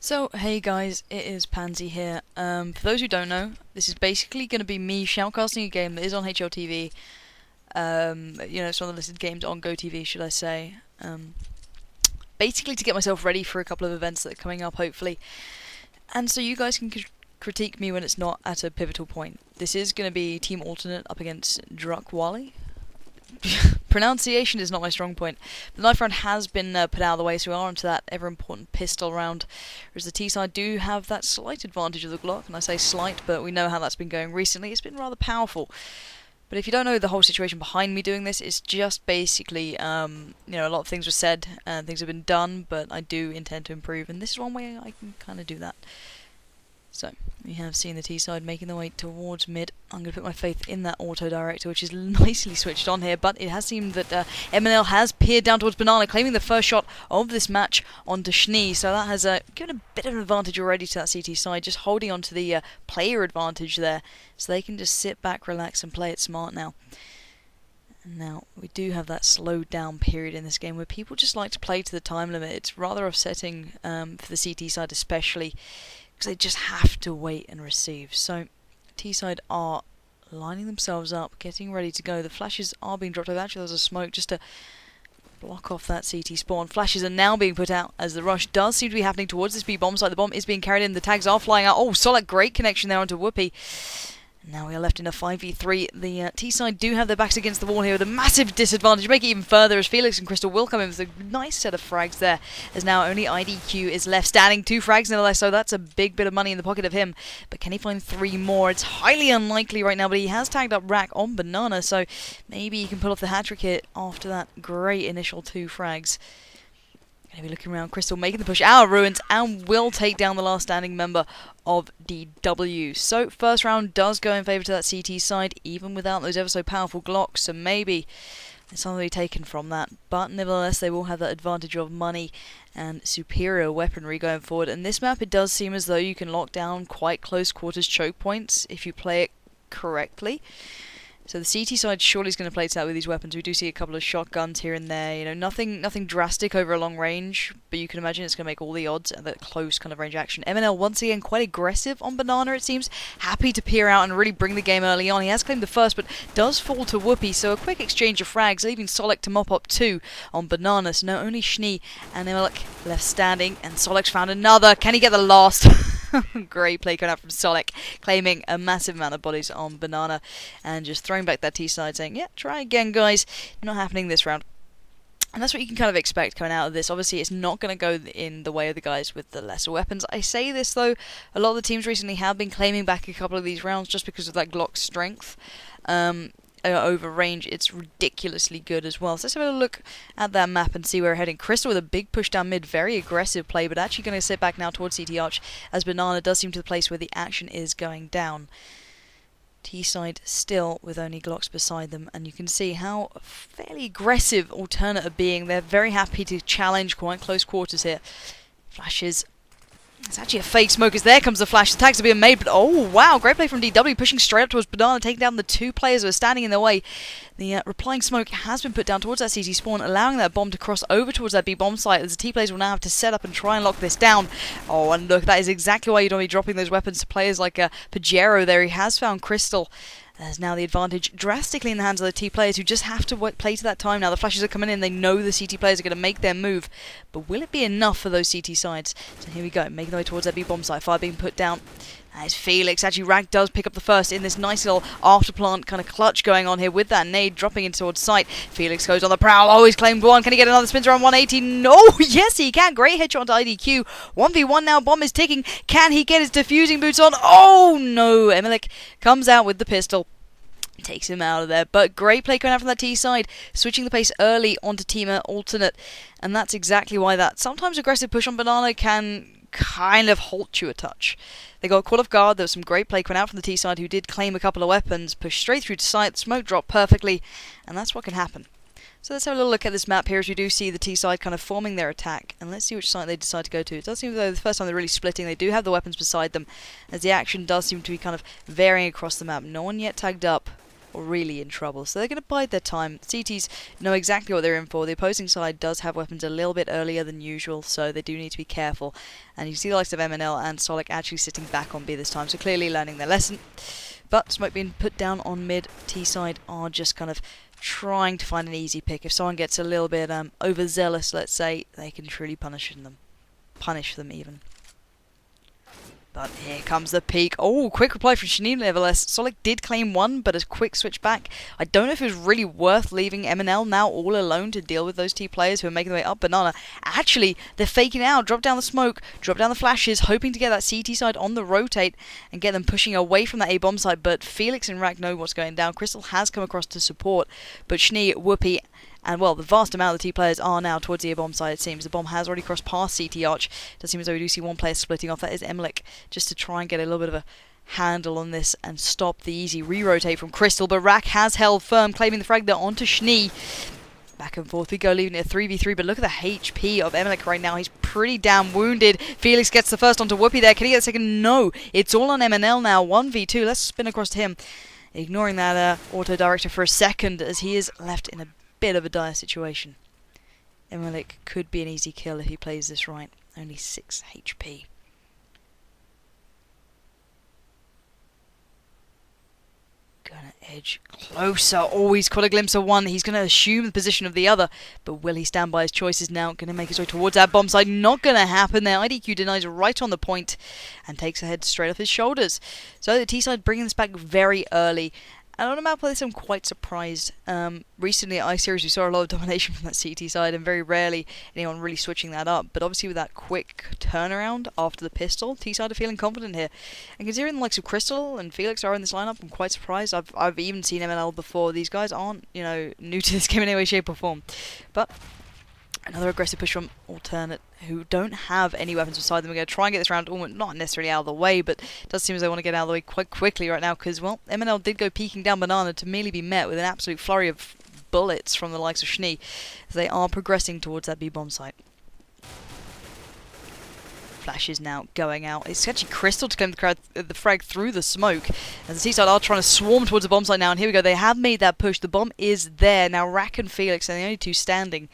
So, hey guys, it is Pansy here. For those who don't know, this is basically going to be me shoutcasting a game that is on HLTV. It's one of the listed games on GoTV, should I say. Basically to get myself ready for a couple of events that are coming up, hopefully. And so you guys can critique me when it's not at a pivotal point. This is going to be Team Alternate up against DRUCKWELLE. Pronunciation is not my strong point. The knife round has been put out of the way, so we are onto that ever-important pistol round. Whereas the T-side do have that slight advantage of the Glock, and I say slight, but we know how that's been going recently. It's been rather powerful. But if you don't know the whole situation behind me doing this, it's just basically, a lot of things were said, and things have been done, but I do intend to improve, and this is one way I can kind of do that. So, we have seen the T-side making the way towards mid. I'm going to put my faith in that auto-director, which is nicely switched on here, but it has seemed that MNL has peered down towards Banana, claiming the first shot of this match onto schniiii, so that has given a bit of an advantage already to that CT side, just holding on to the player advantage there, so they can just sit back, relax, and play it smart now. Now, we do have that slowed down period in this game where people just like to play to the time limit. It's rather upsetting for the CT side especially, because they just have to wait and receive. So, T-side are lining themselves up, getting ready to go. The flashes are being dropped over. Actually, there's a smoke just to block off that CT spawn. Flashes are now being put out as the rush does seem to be happening towards this B bomb site. The bomb is being carried in. The tags are flying out. Oh, SolEk, great connection there onto Whoopie. Now we are left in a 5v3. The T-side do have their backs against the wall here with a massive disadvantage. Make it even further as felix and kRYSTAL will come in with a nice set of frags there. As now only idddQ is left standing. 2 frags nevertheless, so that's a big bit of money in the pocket of him. But can he find 3 more? It's highly unlikely right now, but he has tagged up Rack on Banana, so maybe he can pull off the hat-trick hit after that great initial 2 frags. Going to be looking around. kRYSTAL making the push out of ruins and will take down the last standing member of DW. So first round does go in favour to that CT side, even without those ever so powerful Glocks. So maybe it's something to be taken from that. But nevertheless, they will have that advantage of money and superior weaponry going forward. And this map, it does seem as though you can lock down quite close quarters choke points if you play it correctly. So the CT side surely is going to play to that with these weapons. We do see a couple of shotguns here and there. You know, nothing drastic over a long range, but you can imagine it's going to make all the odds at that close kind of range action. MNL once again quite aggressive on Banana, it seems. Happy to peer out and really bring the game early on. He has claimed the first, but does fall to Whoopie. So a quick exchange of frags, leaving SolEk to mop up 2 on Banana. So now only schniiii and emlikz left standing, and SolEk's found another. Can he get the last? Great play going out from SolEk, claiming a massive amount of bodies on Banana and just throwing back that T-side saying, yeah, try again guys, not happening this round. And that's what you can kind of expect coming out of this. Obviously it's not going to go in the way of the guys with the lesser weapons. I say this though, a lot of the teams recently have been claiming back a couple of these rounds just because of that Glock strength. Over range, it's ridiculously good as well. So let's have a look at that map and see where we're heading. kRYSTAL with a big push down mid, very aggressive play, but actually going to sit back now towards CT Arch as Banana does seem to the place where the action is going down. T-side still with only Glocks beside them, and you can see how fairly aggressive alternate are being. They're very happy to challenge quite close quarters here. Flashes. It's actually a fake smoke as there comes the flash. The tags are being made, but oh wow, great play from DW, pushing straight up towards Banana, taking down the 2 players who are standing in their way. The replying smoke has been put down towards that CT spawn, allowing that bomb to cross over towards that B bomb site, as the T players will now have to set up and try and lock this down. Oh, and look, that is exactly why you don't be dropping those weapons to players like Pajero there. He has found kRYSTAL. There's now the advantage drastically in the hands of the T players who just have to play to that time now. The flashes are coming in. They know the CT players are going to make their move. But will it be enough for those CT sides? So here we go, making their way towards that B bomb site. Fire being put down. As felix. Actually, Rag does pick up the first in this nice little afterplant kind of clutch going on here with that nade dropping in towards sight. felix goes on the prowl. Oh, he's claimed 1. Can he get another spins around 180? No! Yes, he can. Great headshot onto idddQ. 1v1 now. Bomb is ticking. Can he get his defusing boots on? Oh, no. emlikz comes out with the pistol. Takes him out of there, but great play coming out from that T side, switching the pace early onto Team Alternate, and that's exactly why that sometimes aggressive push on Banana can kind of halt you a touch. They got caught off guard. There was some great play coming out from the T side, who did claim a couple of weapons, pushed straight through to sight, smoke dropped perfectly, and that's what can happen. So let's have a little look at this map here as we do see the T side kind of forming their attack, and let's see which side they decide to go to. It does seem as though the first time they're really splitting. They do have the weapons beside them, as the action does seem to be kind of varying across the map. No one yet tagged up really in trouble. So they're going to bide their time. CTs know exactly what they're in for. The opposing side does have weapons a little bit earlier than usual, so they do need to be careful. And you see the likes of MNL and SolEk actually sitting back on B this time, so clearly learning their lesson. But smoke being put down on mid. T-side are just kind of trying to find an easy pick. If someone gets a little bit overzealous, let's say, they can truly punish them even. But here comes the peak. Oh, quick reply from schniiii nevertheless. SolEk did claim one, but a quick switch back. I don't know if it was really worth leaving MNL now all alone to deal with those T players who are making their way up. Banana, actually, they're faking out. Drop down the smoke, drop down the flashes, hoping to get that CT side on the rotate and get them pushing away from that A bomb side. But Felix and Rack know what's going down. Crystal has come across to support, but schniiii, Whoopie, and, well, the vast amount of the T players are now towards the A-bomb side, it seems. The bomb has already crossed past CT Arch. It does seem as though we do see one player splitting off. That is emlikz, just to try and get a little bit of a handle on this and stop the easy re-rotate from kRYSTAL. But Rack has held firm, claiming the frag there onto schniiii. Back and forth we go, leaving it a 3v3, but look at the HP of emlikz right now. He's pretty damn wounded. Felix gets the first onto Whoopie there. Can he get the second? No. It's all on MNL now. 1v2. Let's spin across to him. Ignoring that auto-director for a second, as he is left in a bit of a dire situation. emlikz could be an easy kill if he plays this right. Only 6 HP. Gonna edge closer. Oh, he's caught a glimpse of one. He's gonna assume the position of the other. But will he stand by his choices now? Gonna make his way towards that bomb side. Not gonna happen there. idddQ denies right on the point and takes a head straight off his shoulders. So the T side bringing this back very early. And on a map like this, I'm quite surprised. Recently at I-Series, we saw a lot of domination from that CT side, and very rarely anyone really switching that up. But obviously with that quick turnaround after the pistol, T-side are feeling confident here. And considering the likes of kRYSTAL and Felix are in this lineup, I'm quite surprised. I've even seen MNL before. These guys aren't, new to this game in any way, shape, or form. But another aggressive push from Alternate, who don't have any weapons beside them. We're going to try and get this round almost not necessarily out of the way, but it does seem as they want to get out of the way quite quickly right now, because, well, MNL did go peeking down Banana to merely be met with an absolute flurry of bullets from the likes of schniiii, as they are progressing towards that B-bomb site. Flash is now going out. It's actually kRYSTAL to claim the frag through the smoke. And the T-side are trying to swarm towards the bomb site now, and here we go. They have made that push. The bomb is there. Now Rack and Felix are the only two standing.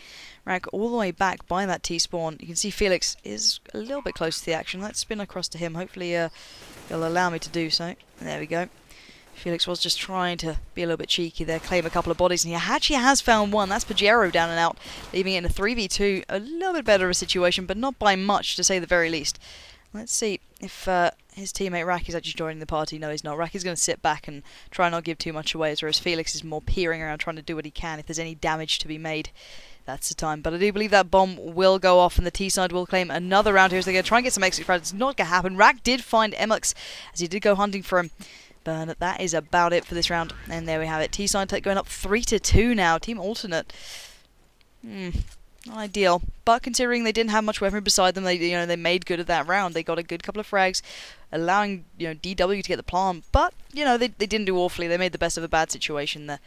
Rack all the way back by that T-spawn. You can see Felix is a little bit close to the action. Let's spin across to him. Hopefully he'll allow me to do so. There we go. Felix was just trying to be a little bit cheeky there, claim a couple of bodies, and he actually has found one. That's pajero down and out, leaving it in a 3v2. A little bit better of a situation, but not by much, to say the very least. Let's see if his teammate Rack is actually joining the party. No, he's not. Rack is going to sit back and try and not give too much away, whereas Felix is more peering around, trying to do what he can. If there's any damage to be made, that's the time. But I do believe that bomb will go off, and the T-side will claim another round here, so they're going to try and get some exit frags. It's not going to happen. Rack did find emlikz, as he did go hunting for him. But that is about it for this round. And there we have it. T-side going up 3-2 now. Team Alternate. Not ideal. But considering they didn't have much weapon beside them, they made good of that round. They got a good couple of frags, allowing DW to get the plant. But they didn't do awfully. They made the best of a bad situation there.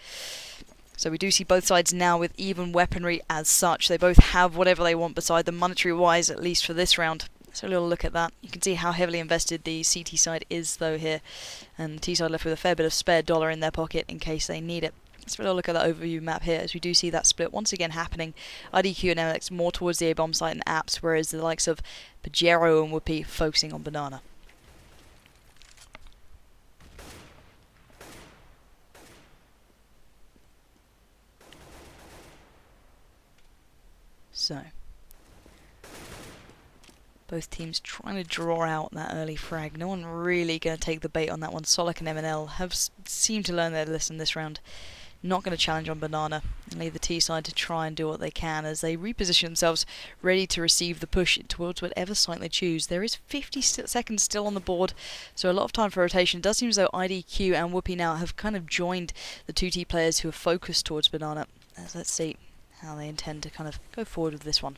So we do see both sides now with even weaponry as such. They both have whatever they want beside them, monetary-wise, at least for this round. So a little look at that. You can see how heavily invested the CT side is, though, here. And the T side left with a fair bit of spare dollar in their pocket in case they need it. Let's have a little look at that overview map here, as we do see that split once again happening. idddQ and emlikz more towards the A-bomb site and apps, whereas the likes of pajero and Whoopie focusing on Banana. So both teams trying to draw out that early frag. No one really going to take the bait on that one. SolEk and MNL have seemed to learn their lesson this round. Not going to challenge on Banana and leave the T side to try and do what they can as they reposition themselves, ready to receive the push towards whatever site they choose. There is 50 seconds still on the board, so a lot of time for rotation. It does seem as though idddQ and Whoopie now have kind of joined the two T players who are focused towards Banana. Let's see how they intend to kind of go forward with this one.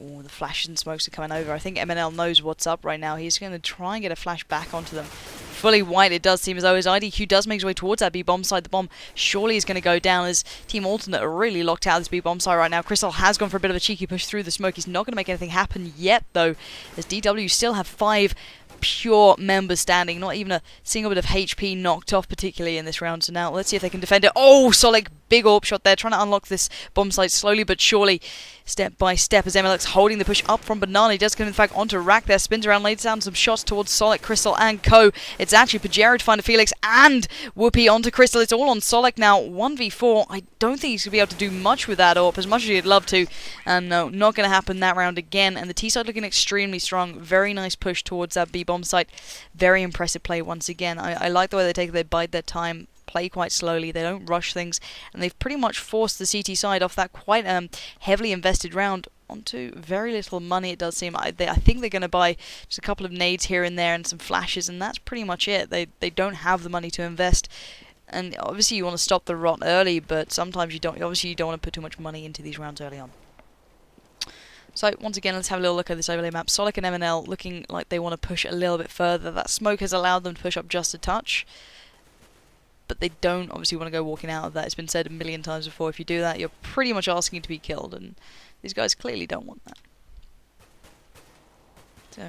Oh, the flashes and smokes are coming over. I think MNL knows what's up right now. He's going to try and get a flash back onto them. Fully white, it does seem as though as idddQ does make his way towards that B-bomb side. The bomb surely is going to go down as Team Alternate are really locked out of this B-bomb side right now. kRYSTAL has gone for a bit of a cheeky push through the smoke. He's not going to make anything happen yet, though, as DW still have 5 pure members standing, not even a single bit of HP knocked off, particularly in this round. So now let's see if they can defend it. Oh, SolEk, big AWP shot there, trying to unlock this bomb site slowly but surely, step by step, as emlikz holding the push up from Banana. He does come in fact onto Rack there, spins around, lays down some shots towards SolEk, kRYSTAL and co. It's actually pajero to find a Felix and Whoopie onto kRYSTAL. It's all on SolEk now, 1v4. I don't think he's going to be able to do much with that AWP, as much as he'd love to. And no, not going to happen that round again. And the T side looking extremely strong. Very nice push towards that B bomb site. Very impressive play once again. I like the way they bide their time, play quite slowly, they don't rush things, and they've pretty much forced the CT side off that quite heavily invested round onto very little money, it does seem. I think they're going to buy just a couple of nades here and there and some flashes, and that's pretty much it. They don't have the money to invest. And obviously you want to stop the rot early, but sometimes you don't. Obviously you don't want to put too much money into these rounds early on. So once again, let's have a little look at this overlay map. SolEk and MNL looking like they want to push a little bit further. That smoke has allowed them to push up just a touch, but they don't obviously want to go walking out of that. It's been said a million times before, if you do that, you're pretty much asking to be killed, and these guys clearly don't want that. So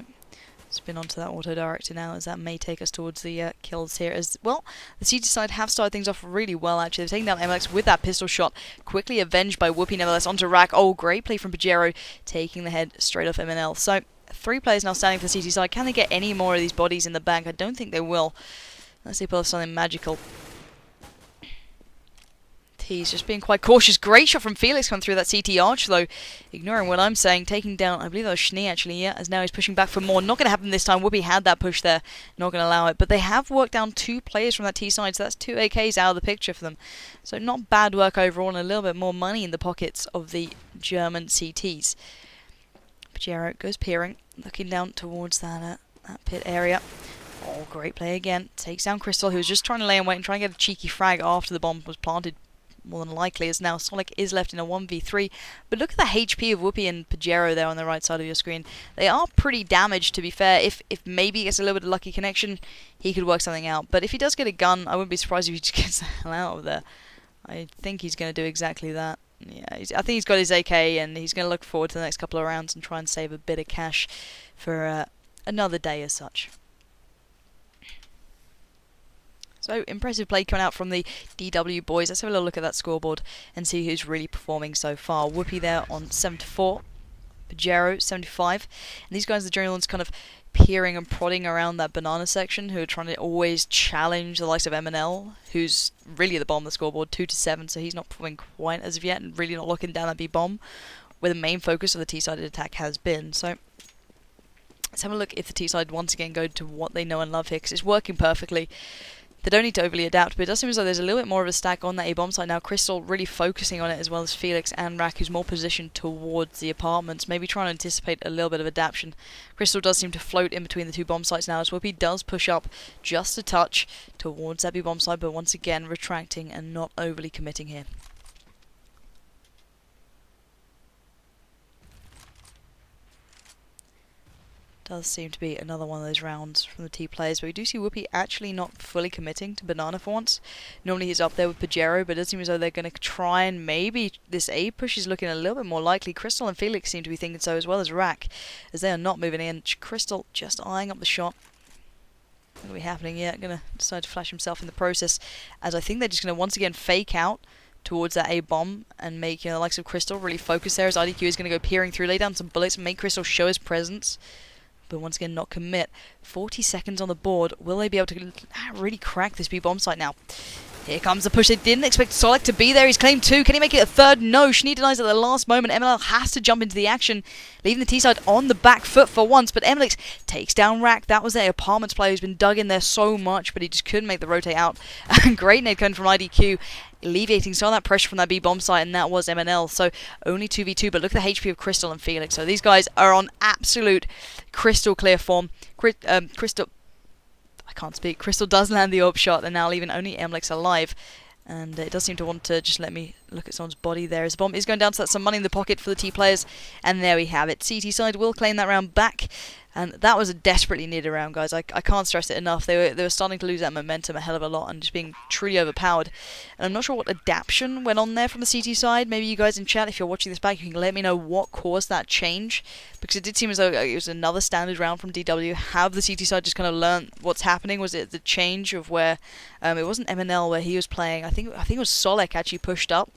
spin onto that auto director now, as that may take us towards the kills here as well. The CT side have started things off really well, actually. They've taken down emlikz with that pistol shot, quickly avenged by Whoopie nevertheless onto Rack. Oh, great play from pajero, taking the head straight off MNL. So 3 players now standing for the CT side. Can they get any more of these bodies in the bank? I don't think they will. Let's see if pull off something magical. He's just being quite cautious. Great shot from Felix coming through that CT arch, though. Ignoring what I'm saying, taking down, I believe that was schniiii actually, yeah, as now he's pushing back for more. Not going to happen this time. Whoopie had that push there. Not going to allow it. But they have worked down 2 players from that T side, so that's 2 AKs out of the picture for them. So not bad work overall, and a little bit more money in the pockets of the German CTs. pajero goes peering, looking down towards that pit area. Oh, great play again. Takes down kRYSTAL, who was just trying to lay in wait and try and get a cheeky frag after the bomb was planted. More than likely, as now SolEk is left in a 1v3. But look at the HP of Whoopie and pajero there on the right side of your screen. They are pretty damaged, to be fair. If maybe he gets a little bit of lucky connection, he could work something out. But if he does get a gun, I wouldn't be surprised if he just gets the hell out of there. I think he's going to do exactly that. Yeah, I think he's got his AK, and he's going to look forward to the next couple of rounds and try and save a bit of cash for another day as such. So, impressive play coming out from the DW boys. Let's have a little look at that scoreboard and see who's really performing so far. Whoopie there on 74, pajero 75, and these guys are the general ones kind of peering and prodding around that banana section, who are trying to always challenge the likes of MNL, who's really at the bottom of the scoreboard, 2-7, so he's not performing quite as of yet, and really not locking down that B-bomb, where the main focus of the T-sided attack has been. So let's have a look if the T-side once again go to what they know and love here, because it's working perfectly. They don't need to overly adapt, but it does seem as though there's a little bit more of a stack on that A-bomb site now. kRYSTAL really focusing on it, as well as Felix and Rack, who's more positioned towards the apartments, maybe trying to anticipate a little bit of adaptation. kRYSTAL does seem to float in between the 2 bomb sites now, as Whoopie does push up just a touch towards that B-bomb site, but once again retracting and not overly committing here. Does seem to be another one of those rounds from the T players, but we do see Whoopie actually not fully committing to banana for once. Normally he's up there with pajero, but it does seem as though they're going to try, and maybe this A push is looking a little bit more likely. kRYSTAL and Felix seem to be thinking so, as well as Rack, as they are not moving in. kRYSTAL just eyeing up the shot. Not going to be happening yet. Going to decide to flash himself in the process, as I think they're just going to once again fake out towards that A-bomb and make, the likes of kRYSTAL really focus there, as idddQ is going to go peering through, lay down some bullets, and make kRYSTAL show his presence. But once again, not commit. 40 seconds on the board. Will they be able to really crack this B-bomb site now? Here comes the push. They didn't expect SolEk to be there. He's claimed 2. Can he make it a 3rd? No. schniiii denies at the last moment. MNL has to jump into the action, leaving the T-side on the back foot for once. But emlikz takes down Rack. That was their apartments player who's been dug in there so much, but he just couldn't make the rotate out. And great nade coming from idddQ, alleviating some of that pressure from that B-bomb site, and that was MNL. So only 2v2, but look at the HP of kRYSTAL and Felix. So these guys are on absolute crystal clear form. kRYSTAL... I can't speak. kRYSTAL does land the AWP shot, and now leaving only emlikz alive. And it does seem to want to just let me look at someone's body there as the bomb is going down, so that's some money in the pocket for the T players. And there we have it. CT side will claim that round back. And that was a desperately needed round, guys. I can't stress it enough. They were starting to lose that momentum a hell of a lot and just being truly overpowered. And I'm not sure what adaptation went on there from the CT side. Maybe you guys in chat, if you're watching this back, you can let me know what caused that change. Because it did seem as though it was another standard round from DW. Have the CT side just kind of learned what's happening? Was it the change of where... it wasn't MNL where he was playing. I think it was SolEk actually pushed up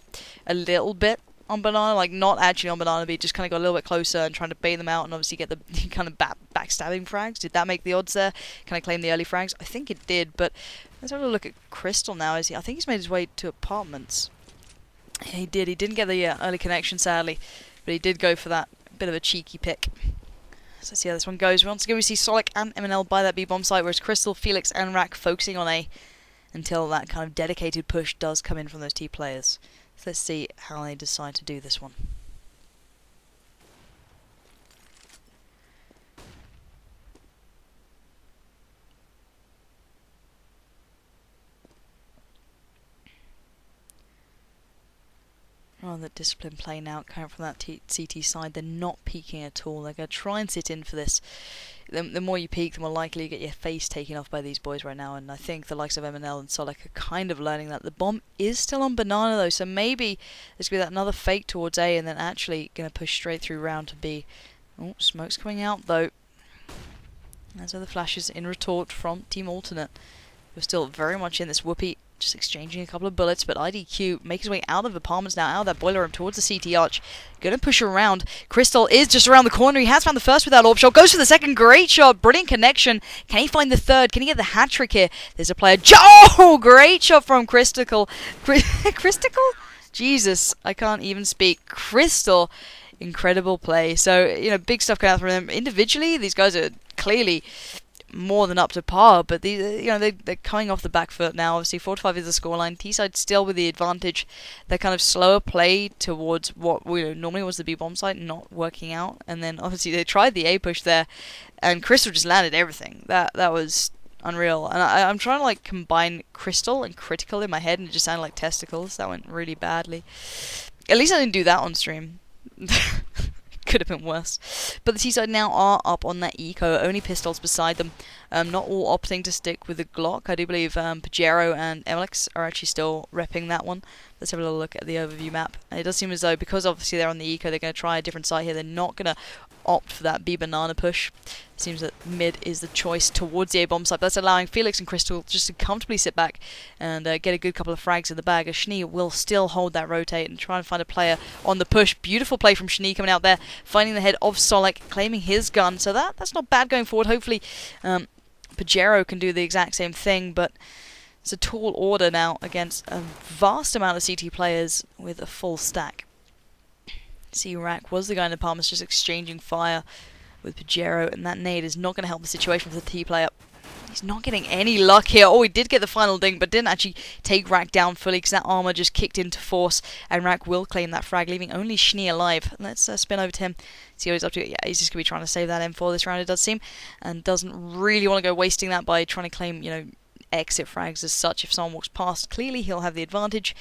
a little bit on Banana, like not actually on Banana, but just kind of got a little bit closer and trying to bait them out and obviously get the kind of backstabbing frags. Did that make the odds there? Can I claim the early frags? I think it did, but let's have a look at Crystal now. I think he's made his way to apartments. Yeah, he did. He didn't get the early connection, sadly, but he did go for that bit of a cheeky pick. So let's see how this one goes. Once again, we see SolEk and MNL by that B-bomb site, whereas Crystal, Felix, and Rack focusing on A until that kind of dedicated push does come in from those T players. So let's see how they decide to do this one. Rather disciplined play now coming from that CT side. They're not peeking at all. They're going to try and sit in for this. The more you peek, the more likely you get your face taken off by these boys right now. And I think the likes of MNL and SolEk are kind of learning that. The bomb is still on Banana though, so maybe there's going to be that another fake towards A and then actually going to push straight through round to B. Oh, smoke's coming out though. Those are the flashes in retort from Team Alternate. We're still very much in this. Whoopie just exchanging a couple of bullets, but idddQ makes his way out of apartments now, out of that boiler room towards the CT arch. Gonna push around. Krstal is just around the corner. He has found the first with that orb shot. Goes for the second. Great shot. Brilliant connection. Can he find the third? Can he get the hat trick here? There's a player. Oh, great shot from kRYSTAL. kRYSTAL? Jesus, I can't even speak. Krstal. Incredible play. So, you know, big stuff coming out from them. Individually, these guys are clearly more than up to par, but these, you know, they're coming off the back foot now. Obviously 4-5 is the scoreline. T-side still with the advantage. Their kind of slower play towards what normally was the B-bomb site not working out, and then obviously they tried the A push there, and Krstal just landed everything. That was unreal. And I'm trying to like combine Krstal and critical in my head, and it just sounded like testicles. That went really badly. At least I didn't do that on stream. Could have been worse. But the T-side now are up on that eco, only pistols beside them. Not all opting to stick with the Glock. I do believe Pajero and emlikz are actually still repping that one. Let's have a little look at the overview map. And it does seem as though, because obviously they're on the eco, they're going to try a different site here. They're not going to opt for that B-banana push. It seems that mid is the choice towards the A-bomb site. That's allowing Felix and kRYSTAL just to comfortably sit back and get a good couple of frags in the bag, as schniiii will still hold that rotate and try and find a player on the push. Beautiful play from schniiii coming out there, finding the head of SolEk, claiming his gun. So that's not bad going forward. Hopefully Pajero can do the exact same thing, but it's a tall order now against a vast amount of CT players with a full stack. Rack was the guy in the apartments just exchanging fire with Pajero, and that nade is not going to help the situation for the T player. He's not getting any luck here. Oh, he did get the final ding, but didn't actually take Rack down fully because that armor just kicked into force, and Rack will claim that frag, leaving only schniiii alive. Let's spin over to him, see what he's up to. Yeah, he's just going to be trying to save that M4 this round, it does seem, and doesn't really want to go wasting that by trying to claim, you know, exit frags as such. If someone walks past, clearly he'll have the advantage.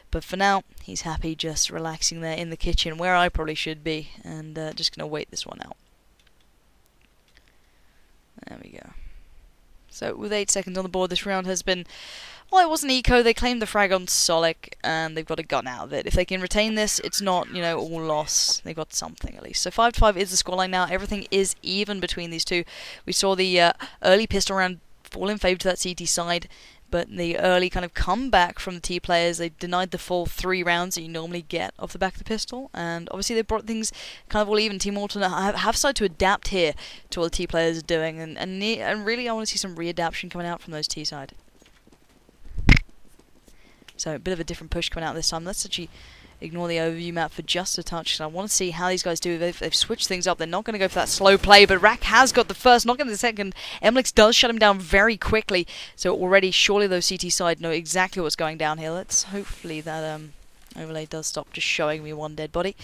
But for now, he's happy just relaxing there in the kitchen, where I probably should be, and just going to wait this one out. There we go. So with 8 seconds on the board, this round has been... Well, it wasn't eco. They claimed the frag on SolEk, and they've got a gun out of it. If they can retain this, it's not, you know, all loss. They've got something at least. So 5-5 is the scoreline now. Everything is even between these two. We saw the early pistol round fall in favour to that CT side. But the early kind of comeback from the T players, they denied the full 3 rounds that you normally get off the back of the pistol. And obviously they brought things kind of all even. Team Alternate have started to adapt here to what the T players are doing. And really I want to see some readaptation coming out from those T side. So a bit of a different push coming out this time. Let's actually ignore the overview map for just a touch, because I want to see how these guys do. They've switched things up. They're not going to go for that slow play, but Rack has got the first, not getting the second. emlikz does shut him down very quickly, so already surely those CT side know exactly what's going down here. Let's hopefully that Overlay does stop just showing me one dead body.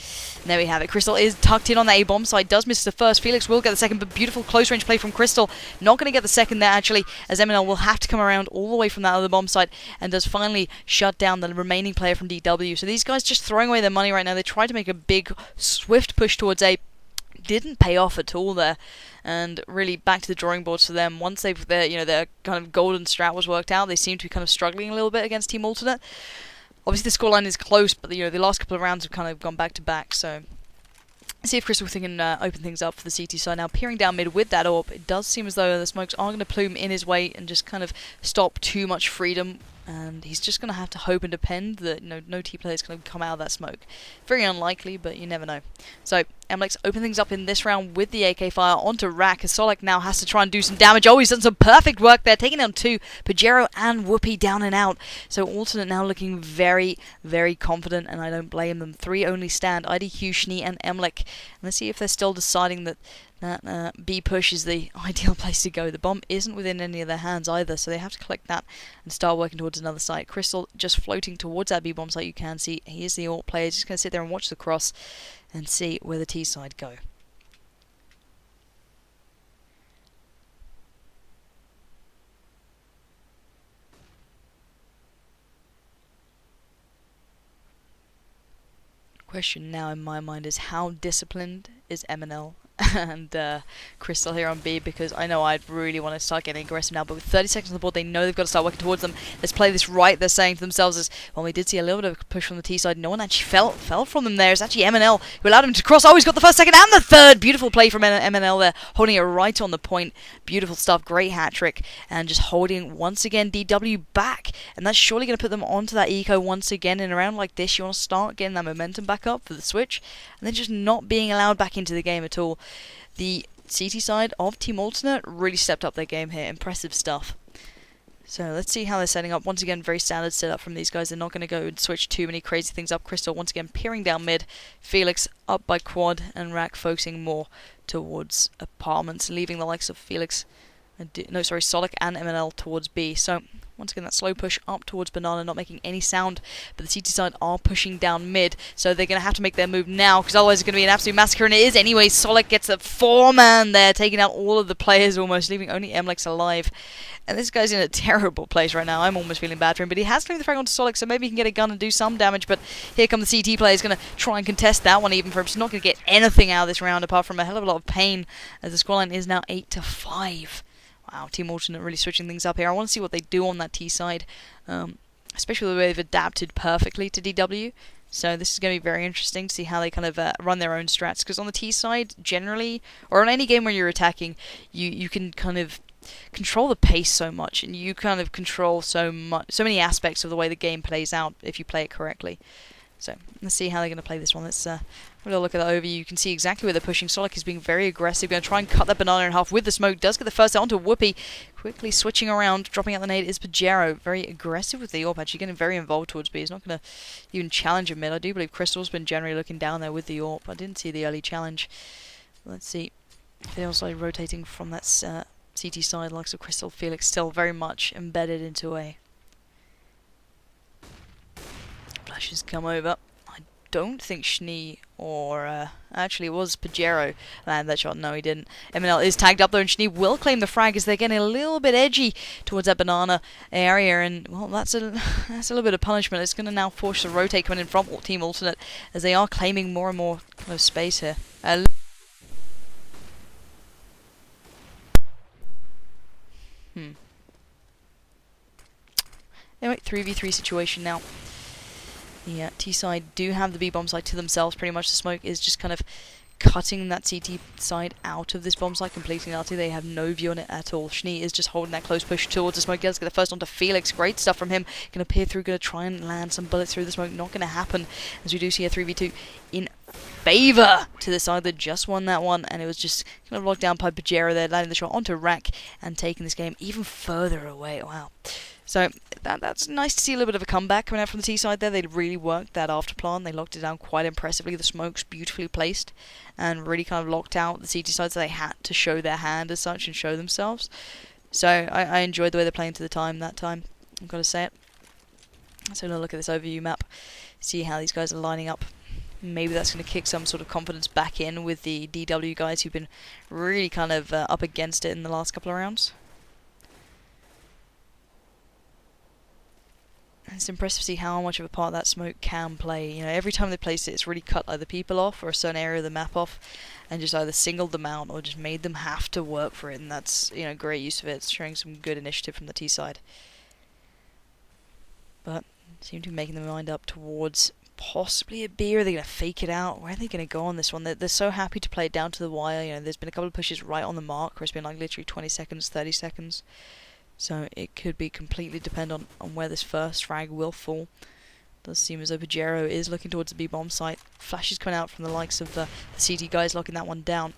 And there we have it. Crystal is tucked in on the A-bomb side. Does miss the first. Felix will get the second, but beautiful close-range play from Crystal. Not going to get the second there, actually, as MNL will have to come around all the way from that other bomb site and does finally shut down the remaining player from DW. So these guys just throwing away their money right now. They tried to make a big, swift push towards A. Didn't pay off at all there, and really back to the drawing boards for them. Once their kind of golden strat was worked out, they seem to be kind of struggling a little bit against Team Alternate. Obviously, the scoreline is close, but the last couple of rounds have kind of gone back to back. So, see if Crystal can open things up for the CT side now. Peering down mid with that orb, it does seem as though the smokes are going to plume in his way and just kind of stop too much freedom. And he's just going to have to hope and depend that no T player is going to come out of that smoke. Very unlikely, but you never know. So, emlikz open things up in this round with the AK fire onto Rack, as SolEk now has to try and do some damage. Oh, he's done some perfect work there, taking down 2, pajero and Whoopie down and out. So, Alternate now looking very, very confident, and I don't blame them. 3 only stand, idddQ, schniiii, and emlikz. And let's see if they're still deciding that B push is the ideal place to go. The bomb isn't within any of their hands either, so they have to collect that and start working towards another site. Crystal just floating towards that B bomb site. You can see he is the AWP player. Just going to sit there and watch the cross and see where the T side go. Question now in my mind is, how disciplined is MNL and Crystal here on B? Because I know I'd really want to start getting aggressive now, but with 30 seconds on the board, they know they've got to start working towards them. Let's play this right, they're saying to themselves. As well, we did see a little bit of a push from the T side. No one actually fell from them there. It's actually MNL who allowed him to cross. Oh, he's got the first, second, and the third. Beautiful play from MNL there, holding it right on the point. Beautiful stuff, great hat trick, and just holding once again DW back. And that's surely going to put them onto that eco once again. In a round like this, you want to start getting that momentum back up for the switch, and then just not being allowed back into the game at all. The CT side of Team Alternate really stepped up their game here. Impressive stuff. So let's see how they're setting up. Once again, very standard setup from these guys. They're not going to go and switch too many crazy things up. Crystal once again peering down mid. Felix up by quad, and Rack focusing more towards apartments, leaving the likes of Felix, SolEk and MNL towards B. So once again, that slow push up towards Banana, not making any sound, but the CT side are pushing down mid, so they're going to have to make their move now, because otherwise it's going to be an absolute massacre, and it is anyway. SolEk gets a 4-man there, taking out all of the players almost, leaving only emlikz alive. And this guy's in a terrible place right now. I'm almost feeling bad for him, but he has claimed the frag onto SolEk, so maybe he can get a gun and do some damage, but here come the CT player. He's going to try and contest that one even for him. He's not going to get anything out of this round apart from a hell of a lot of pain, as the scoreline is now 8-5. Wow, Team Alternate really switching things up here. I want to see what they do on that T side, especially the way they've adapted perfectly to DW. So this is going to be very interesting to see how they kind of run their own strats. Because on the T side, generally, or on any game where you're attacking, you can kind of control the pace so much, and you kind of control so many aspects of the way the game plays out if you play it correctly. So let's see how they're going to play this one. Let's have a little look at that overview. You can see exactly where they're pushing. SolEk is being very aggressive. Going to try and cut that banana in half with the smoke. Does get the first onto Whoopie. Quickly switching around, dropping out the nade is pajero. Very aggressive with the AWP, actually getting very involved towards B. He's not going to even challenge him mid. I do believe Crystal's been generally looking down there with the AWP. I didn't see the early challenge. Let's see. They're also rotating from that CT side, likes of Crystal. Felix still very much embedded into A. Flashes come over. I don't think schniiii or actually it was pajero landed that shot. No, he didn't. MNL is tagged up though, and schniiii will claim the frag as they're getting a little bit edgy towards that banana area, and well, that's a little bit of punishment. It's going to now force the rotate coming in from Team Alternate as they are claiming more and more kind of space here. Anyway, 3v3 situation now. The T-side do have the B-bomb side to themselves, pretty much. The smoke is just kind of cutting that CT side out of this bomb site completely. They have no view on it at all. schniiii is just holding that close push towards the smoke. Does get the first onto Felix. Great stuff from him. Going to peer through, going to try and land some bullets through the smoke. Not going to happen, as we do see a 3v2 in favour to the side that just won that one, and it was just kind of locked down by pajero there, landing the shot onto Rack and taking this game even further away. Wow. So that's nice to see a little bit of a comeback coming out from the T side there. They really worked that after plan. They locked it down quite impressively. The smoke's beautifully placed and really kind of locked out the CT side, so they had to show their hand as such and show themselves. So I enjoyed the way they're playing to the time that time. I've got to say it. So we'll look at this overview map, see how these guys are lining up. Maybe that's going to kick some sort of confidence back in with the DW guys who've been really kind of up against it in the last couple of rounds. And it's impressive to see how much of a part that smoke can play. You know, every time they place it, it's really cut either people off or a certain area of the map off, and just either singled them out or just made them have to work for it. And that's, you know, great use of it. It's showing some good initiative from the T side. But seem to be making their mind up towards possibly a B. Are they going to fake it out? Where are they going to go on this one? They're so happy to play it down to the wire. You know, there's been a couple of pushes right on the mark where it's been like literally 20 seconds, 30 seconds. So it could be completely dependent on where this first frag will fall. Does seem as though pajero is looking towards the B-bomb site. Flashes coming out from the likes of the CT guys locking that one down.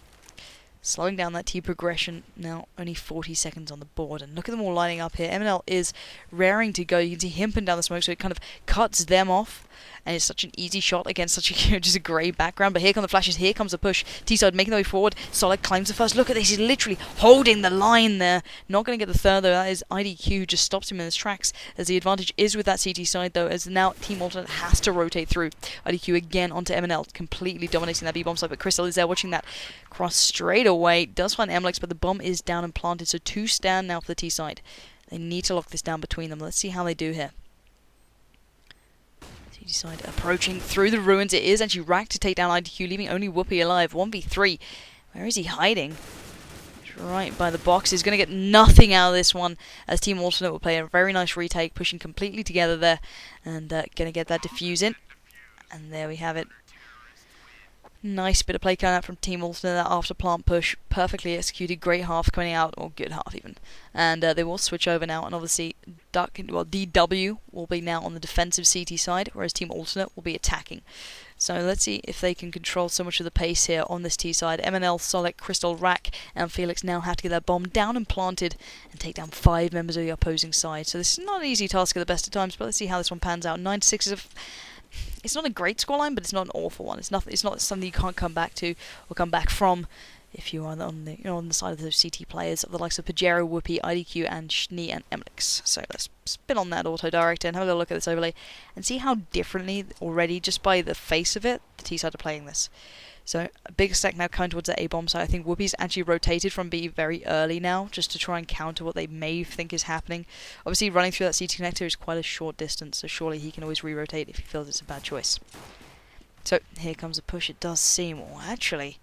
Slowing down that T progression. Now only 40 seconds on the board. And look at them all lining up here. MNL is raring to go. You can see him putting down the smoke, so it kind of cuts them off. And it's such an easy shot against such a just a grey background. But here come the flashes. Here comes the push. T-side making their way forward. SolEk climbs the first. Look at this. He's literally holding the line there. Not going to get the third, though. That is idddQ who just stops him in his tracks. As the advantage is with that CT side, though. As now Team Alternate has to rotate through. idddQ again onto MNL. Completely dominating that B-bomb side. But kRYSTAL is there watching that cross straight away. Does find emlikz, but the bomb is down and planted. So 2 stand now for the T side. They need to lock this down between them. Let's see how they do here. Side approaching through the ruins. It is actually Rack to take down idddQ, leaving only Whoopie alive. 1v3. Where is he hiding? Right by the box. He's going to get nothing out of this one, as Team Alternate will play a very nice retake, pushing completely together there, and going to get that defuse in. And there we have it. Nice bit of play coming out from Team Alternate. That after plant push, perfectly executed. Great half coming out, or good half even. And they will switch over now, and obviously DW will be now on the defensive CT side, whereas Team Alternate will be attacking. So let's see if they can control so much of the pace here on this T side. MNL, SolEk, kRYSTAL, Rack, and Felix now have to get that bomb down and planted and take down 5 members of the opposing side. So this is not an easy task at the best of times, but let's see how this one pans out. 9-6 is a... It's not a great scoreline, but it's not an awful one. It's not something you can't come back to or come back from if you are on the on the side of those CT players of the likes of pajero, Whoopie, idddQ, and schniiii and emlikz. So let's spin on that auto director and have a little look at this overlay and see how differently already, just by the face of it, the T side are playing this. So a big stack now coming towards the A-bomb side. I think Whoopie's actually rotated from B very early now, just to try and counter what they may think is happening. Obviously running through that CT connector is quite a short distance, so surely he can always re-rotate if he feels it's a bad choice. So here comes a push. It does seem, well, actually,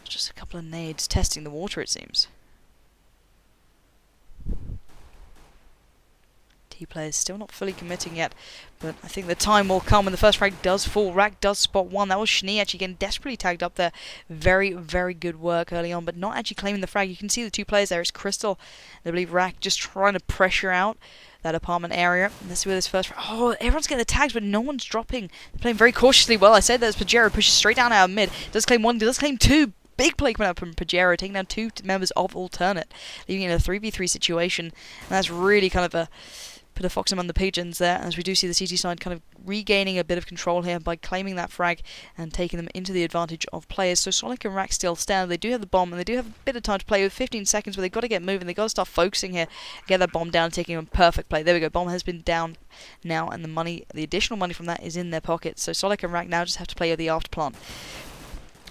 just a couple of nades testing the water, it seems. T players still not fully committing yet, but I think the time will come when the first frag does fall. Rack does spot one. That was schniiii actually getting desperately tagged up there. Very, very good work early on, but not actually claiming the frag. You can see the 2 players there. It's kRYSTAL, I believe Rack, just trying to pressure out that apartment area. And let's see where this first frag... Oh, everyone's getting the tags, but no one's dropping. They're playing very cautiously well. I said that as pajero pushes straight down out of mid. Does claim 1, does claim 2. Big play coming up from pajero, taking down 2 members of alternate, leaving in a 3v3 situation. And that's really kind of a... put a fox among the pigeons there, as we do see the CT side kind of regaining a bit of control here by claiming that frag and taking them into the advantage of players. So SolEk and Rack still stand. They do have the bomb, and they do have a bit of time to play with 15 seconds, but they've got to get moving. They've got to start focusing here, get that bomb down, taking a perfect play. There we go. Bomb has been down now, and the additional money from that is in their pockets. So SolEk and Rack now just have to play with the after plant.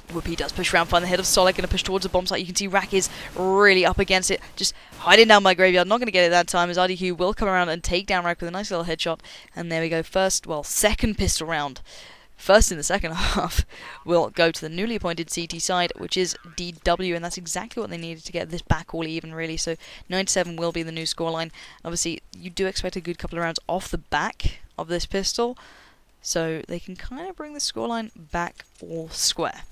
Whoopie does push around, find the head of SolEk, going to push towards the bomb site. You can see Rack is really up against it, just hiding down by graveyard. Not going to get it that time, as idddQ will come around and take down Rack with a nice little headshot. And there we go. Second pistol round. First in the second half will go to the newly appointed CT side, which is DW, and that's exactly what they needed to get this back all even, really. So 9-7 will be the new scoreline. Obviously, you do expect a good couple of rounds off the back of this pistol, so they can kind of bring the scoreline back all square.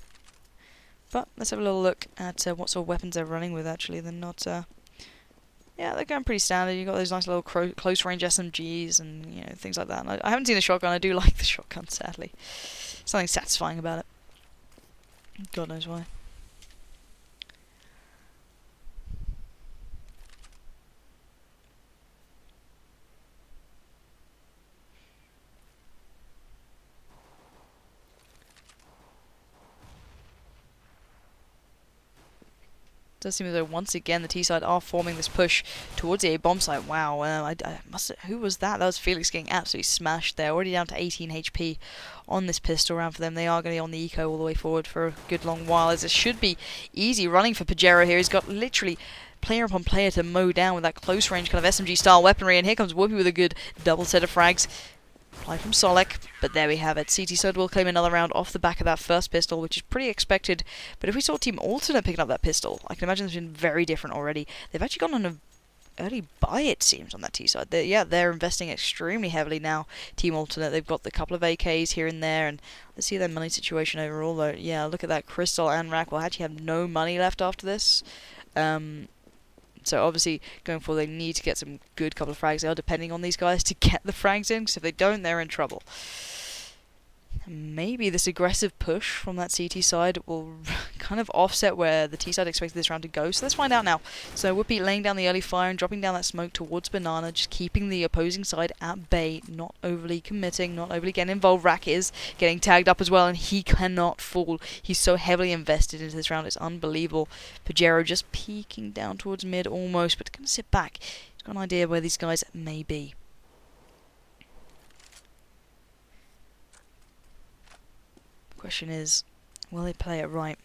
But let's have a little look at what sort of weapons they're running with, actually. They're not... yeah, they're going pretty standard. You've got those nice little close-range SMGs and, you know, things like that. And I haven't seen a shotgun. I do like the shotgun, sadly. Something satisfying about it. God knows why. does seem as though once again the T side are forming this push towards the A bomb site. Wow, who was that? That was Felix getting absolutely smashed there. Already down to 18 HP on this pistol round for them. They are going to be on the eco all the way forward for a good long while, as it should be easy running for Pajero here. He's got literally player upon player to mow down with that close range kind of SMG style weaponry, and here comes Whoopie with a good double set of frags. Applied from SolEk, but there we have it. CT Sud will claim another round off the back of that first pistol, which is pretty expected. But if we saw Team Alternate picking up that pistol, I can imagine it's been very different already. They've actually gone on an early buy, it seems, on that T side. They're investing extremely heavily now. Team Alternate, they've got the couple of AKs here and there, and let's see their money situation overall. Though, yeah, look at that. kRYSTAL and DRUCKWELLE actually have no money left after this. So obviously, going forward, they need to get some good couple of frags. They are depending on these guys to get the frags in, because if they don't, they're in trouble. Maybe this aggressive push from that CT side will kind of offset where the T side expected this round to go. So let's find out now. So Whoopie laying down the early fire and dropping down that smoke towards Banana, just keeping the opposing side at bay, not overly committing, not overly getting involved. Rack is getting tagged up as well, and he cannot fall. He's so heavily invested into this round, it's unbelievable. Pajero just peeking down towards mid almost, but going to sit back. He's got an idea where these guys may be. Question is, will they play it right?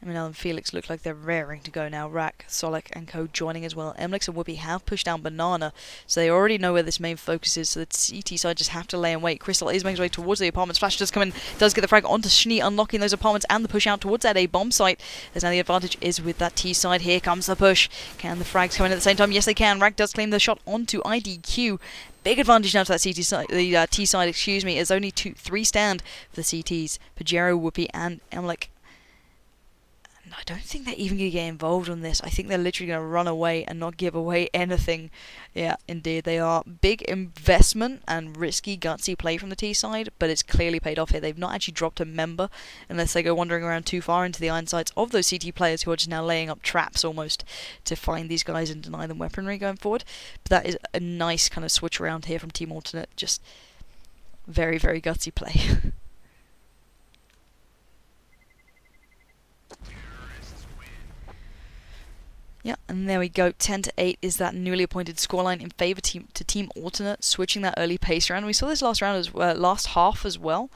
Emlikz and Felix look like they're raring to go now. Rack, SolEk and co joining as well. Emlikz and Whoopie have pushed down Banana, so they already know where this main focus is, so the CT side just have to lay and wait. kRYSTAL is making his way towards the apartments. Flash does come in, does get the frag onto schniiii, unlocking those apartments and the push out towards that A bomb site. As now the advantage is with that T side. Here comes the push. Can the frags come in at the same time? Yes, they can. Rack does claim the shot onto idddQ. Big advantage now to that CT side, the T side, excuse me, is only 3 stand for the CTs. Pajero, Whoopie and emlikz. I don't think they're even going to get involved on this. I think they're literally going to run away and not give away anything. Yeah, indeed they are. Big investment and risky, gutsy play from the T side, but it's clearly paid off here. They've not actually dropped a member unless they go wandering around too far into the iron sights of those CT players who are just now laying up traps almost to find these guys and deny them weaponry going forward. But that is a nice kind of switch around here from Team Alternate. Just very, very gutsy play. Yeah, and there we go. 10-8 is that newly appointed scoreline in favour to Team Alternate, switching that early pace around. We saw this last round as last half as well.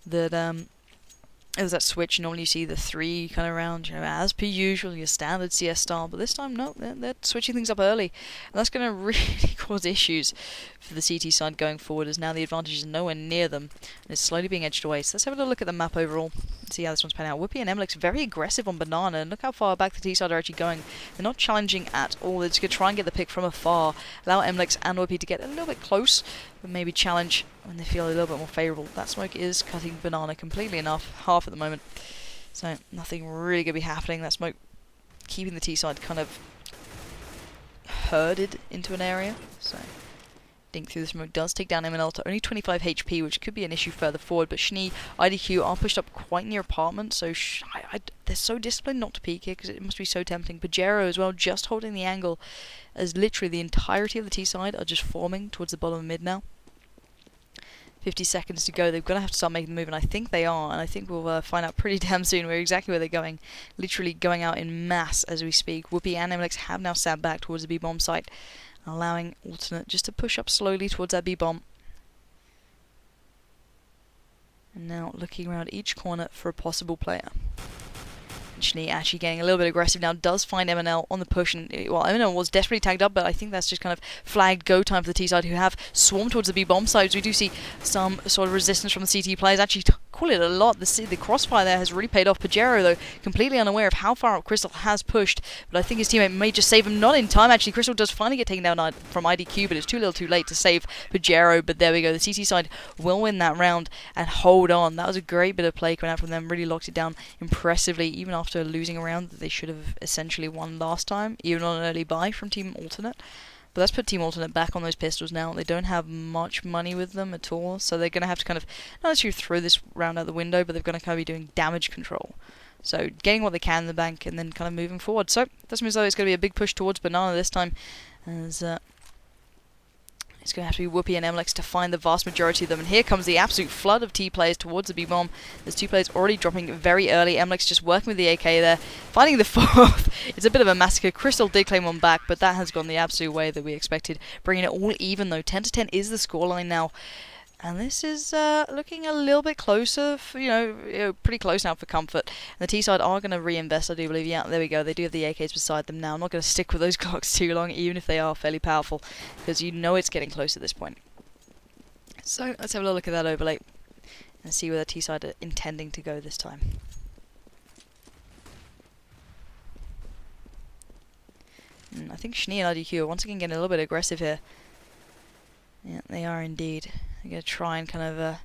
That it was that switch. Normally you see the 3 kind of round, you know, as per usual, your standard CS style. But this time, no, they're switching things up early, and that's going to really cause issues for the CT side going forward, as now the advantage is nowhere near them, and it's slowly being edged away. So let's have a look at the map overall. See how this one's panning out. Whoopie and emlikz very aggressive on Banana, and look how far back the T side are actually going. They're not challenging at all. They're just going to try and get the pick from afar, allow emlikz and Whoopie to get a little bit close, but maybe challenge when they feel a little bit more favourable. That smoke is cutting Banana completely enough, half at the moment, so nothing really going to be happening. That smoke keeping the T side kind of herded into an area, so dink through the smoke does take down MNL to only 25 HP, which could be an issue further forward. But schniiii, idddQ are pushed up quite near apartment, so they're so disciplined not to peek here because it must be so tempting. Pajero as well, just holding the angle, as literally the entirety of the T side are just forming towards the bottom of mid now. 50 seconds to go. They're going to have to start making the move, and I think they are, and I think we'll find out pretty damn soon exactly where they're going. Literally going out in mass as we speak. Whoopie and emlikz have now sat back towards the B-bomb site, allowing Alternate just to push up slowly towards that B-bomb. And now looking around each corner for a possible player. schniiii actually getting a little bit aggressive now, does find MNL on the push, and well, MNL was desperately tagged up, but I think that's just kind of flagged go time for the T side, who have swarmed towards the B bomb sides. We do see some sort of resistance from the CT players, actually call it a lot. The crossfire there has really paid off. Pajero, though, completely unaware of how far up kRYSTAL has pushed, but I think his teammate may just save him, not in time actually. kRYSTAL does finally get taken down from idddQ, but it's too little too late to save Pajero, but there we go. The CT side will win that round and hold on. That was a great bit of play coming out from them, really locked it down impressively, even after losing a round that they should have essentially won last time, even on an early buy from Team Alternate. But let's put Team Alternate back on those pistols now. They don't have much money with them at all, so they're going to have to kind of, not necessarily throw this round out the window, but they're going to kind of be doing damage control. So getting what they can in the bank and then kind of moving forward. So it doesn't mean as though it's going to be a big push towards Banana this time, as It's going to have to be Whoopie and emlikz to find the vast majority of them. And here comes the absolute flood of T players towards the B-bomb. There's 2 players already dropping very early. emlikz just working with the AK there, finding the 4th. It's a bit of a massacre. kRYSTAL did claim one back, but that has gone the absolute way that we expected. Bringing it all even, though. 10-10 is the scoreline now. And this is looking a little bit closer, pretty close now for comfort. And the T side are going to reinvest, I do believe. Yeah, there we go. They do have the AKs beside them now. I'm not going to stick with those clocks too long, even if they are fairly powerful, because you know it's getting close at this point. So let's have a look at that overlay and see where the T side are intending to go this time. I think schniiii and idddQ are once again getting a little bit aggressive here. Yeah, they are indeed. They're going to try and kind of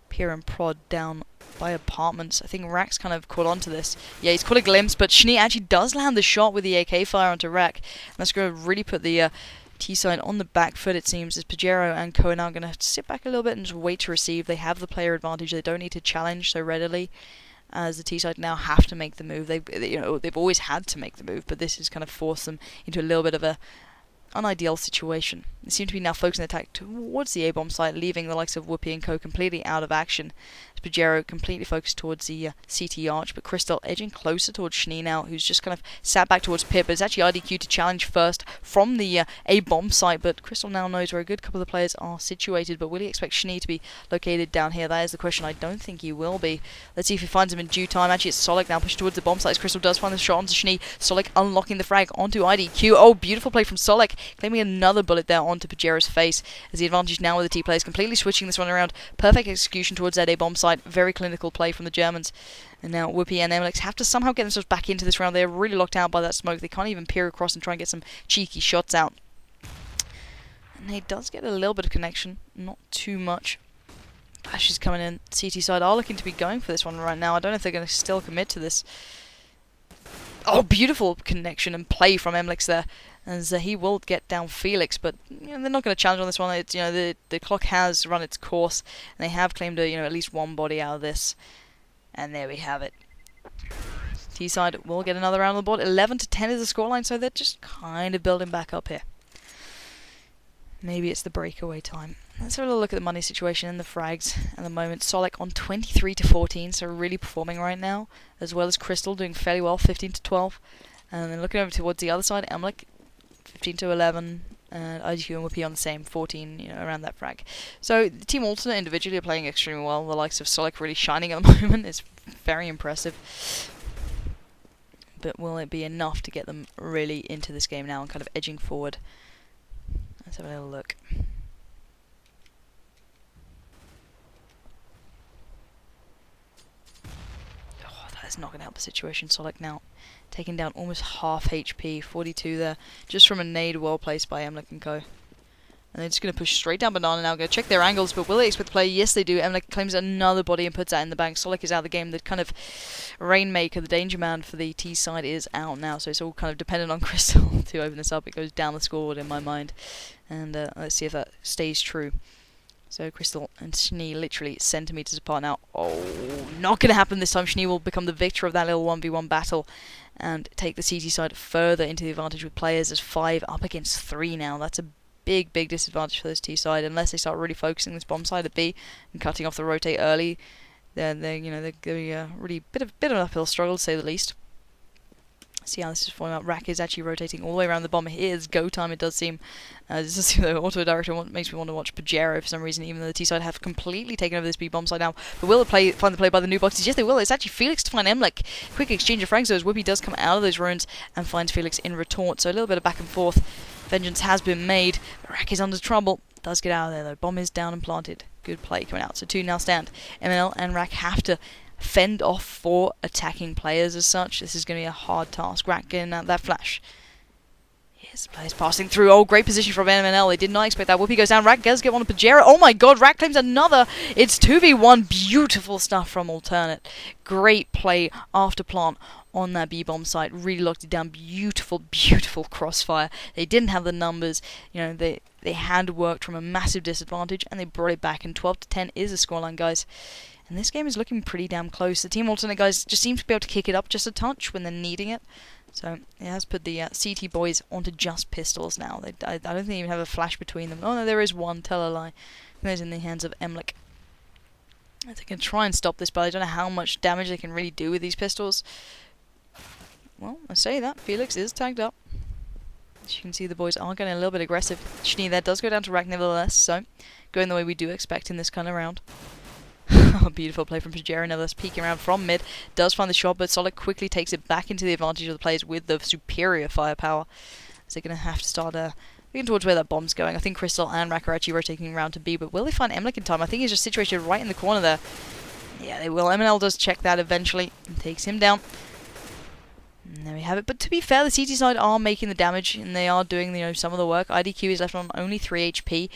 peer and prod down by apartments. I think RAK's kind of caught on to this. Yeah, he's caught a glimpse, but schniiii actually does land the shot with the AK fire onto RAK. And that's going to really put the T side on the back foot, it seems, as pajero and ko are now going to sit back a little bit and just wait to receive. They have the player advantage. They don't need to challenge so readily, as the T side now have to make the move. They've always had to make the move, but this has kind of forced them into a little bit of a unideal situation. They seem to be now focusing the attack towards the A-bomb site, leaving the likes of Whoopie and ko completely out of action. pajero completely focused towards the CT arch, but kRYSTAL edging closer towards schniiii now, who's just kind of sat back towards pit, but it's actually idddQ to challenge first from the A-bomb site, but kRYSTAL now knows where a good couple of the players are situated, but will he expect schniiii to be located down here? That is the question. I don't think he will be. Let's see if he finds him in due time. Actually, it's SolEk now pushed towards the bomb site, as kRYSTAL does find the shot onto schniiii. SolEk unlocking the frag onto idddQ. Oh, beautiful play from SolEk, claiming another bullet there onto pajero's face, as the advantage now with the T players completely switching this one around. Perfect execution towards that A-bomb site. Very clinical play from the Germans. And now Whoopie and emlikz have to somehow get themselves back into this round. They're really locked out by that smoke. They can't even peer across and try and get some cheeky shots out. And he does get a little bit of connection, not too much. Flashes coming in. CT side are looking to be going for this one right now. I don't know if they're going to still commit to this. Oh, beautiful connection and play from emlikz there, as he will get down felix, but they're not going to challenge on this one. It's, the clock has run its course, and they have claimed at least one body out of this, and there we have it. T side will get another round on the board. 11-10 is the scoreline, so they're just kind of building back up here. Maybe it's the breakaway time. Let's have a look at the money situation and the frags at the moment. SolEk on 23-14, so really performing right now, as well as kRYSTAL doing fairly well, 15-12. And then looking over towards the other side, emlikz 15-11, and idddQ and Whoopie on the same, 14, around that frag. So the team alternate individually are playing extremely well. The likes of SolEk really shining at the moment. It's very impressive. But will it be enough to get them really into this game now and kind of edging forward? Let's have a little look. Oh, that is not going to help the situation. SolEk now taking down almost half HP, 42 there, just from a nade well placed by emlikz and ko. And they're just going to push straight down banana now, going to check their angles, but will they expect the play? Yes, they do. emlikz claims another body and puts that in the bank. SolEk is out of the game. The kind of rainmaker, the danger man for the T side is out now, so it's all kind of dependent on kRYSTAL to open this up. It goes down the scoreboard in my mind, and let's see if that stays true. So kRYSTAL and schniiii literally centimeters apart now. Oh, not going to happen this time. schniiii will become the victor of that little 1v1 battle and take the CT side further into the advantage with players as 5 up against 3 now. That's a big disadvantage for this T side, unless they start really focusing this bomb side at B and cutting off the rotate early. Then they're going to be a really bit of an uphill struggle, to say the least. See how this is forming up. RAK is actually rotating all the way around the bomb. Here's go time, it does seem. This is the auto director makes me want to watch pajero for some reason, even though the T side have completely taken over this B bomb side now. But will it find the play by the new boxes? Yes, they will. It's actually felix to find emlikz. Quick exchange of frags, so as Whoopie does come out of those ruins and finds felix in retort. So a little bit of back and forth. Vengeance has been made. RAK is under trouble. Does get out of there though. Bomb is down and planted. Good play coming out. So 2 now stand. ML and RAK have to fend off 4 attacking players as such. This is going to be a hard task. RAK getting out that flash. Yes, the players passing through. Oh, great position from MNL. They did not expect that. Whoopie goes down. RAK does get one to pajero. Oh my god, RAK claims another. It's 2v1. Beautiful stuff from alternate. Great play after plant on that B-bomb site. Really locked it down. Beautiful crossfire. They didn't have the numbers. They had worked from a massive disadvantage and they brought it back, and 12-10 is the scoreline, guys. And this game is looking pretty damn close. The team alternate guys just seem to be able to kick it up just a touch when they're needing it. So it has put the CT boys onto just pistols now. I don't think they even have a flash between them. Oh no, there is one, tell a lie. There's in the hands of emlikz. They can try and stop this, but I don't know how much damage they can really do with these pistols. Well, I say that. Felix is tagged up. As you can see, the boys are getting a little bit aggressive. schniiii there does go down to rack nevertheless, so going the way we do expect in this kind of round. Oh, beautiful play from pajero, nevertheless peeking around from mid. Does find the shot, but SolEk quickly takes it back into the advantage of the players with the superior firepower. So they're going to have to start looking towards where that bomb's going. I think kRYSTAL and Rack are actually rotating around to B, but will they find emlikz in time? I think he's just situated right in the corner there. Yeah, they will. MNL does check that eventually and takes him down. And there we have it. But to be fair, the CT side are making the damage and they are doing, you know, some of the work. idddQ is left on only 3 HP,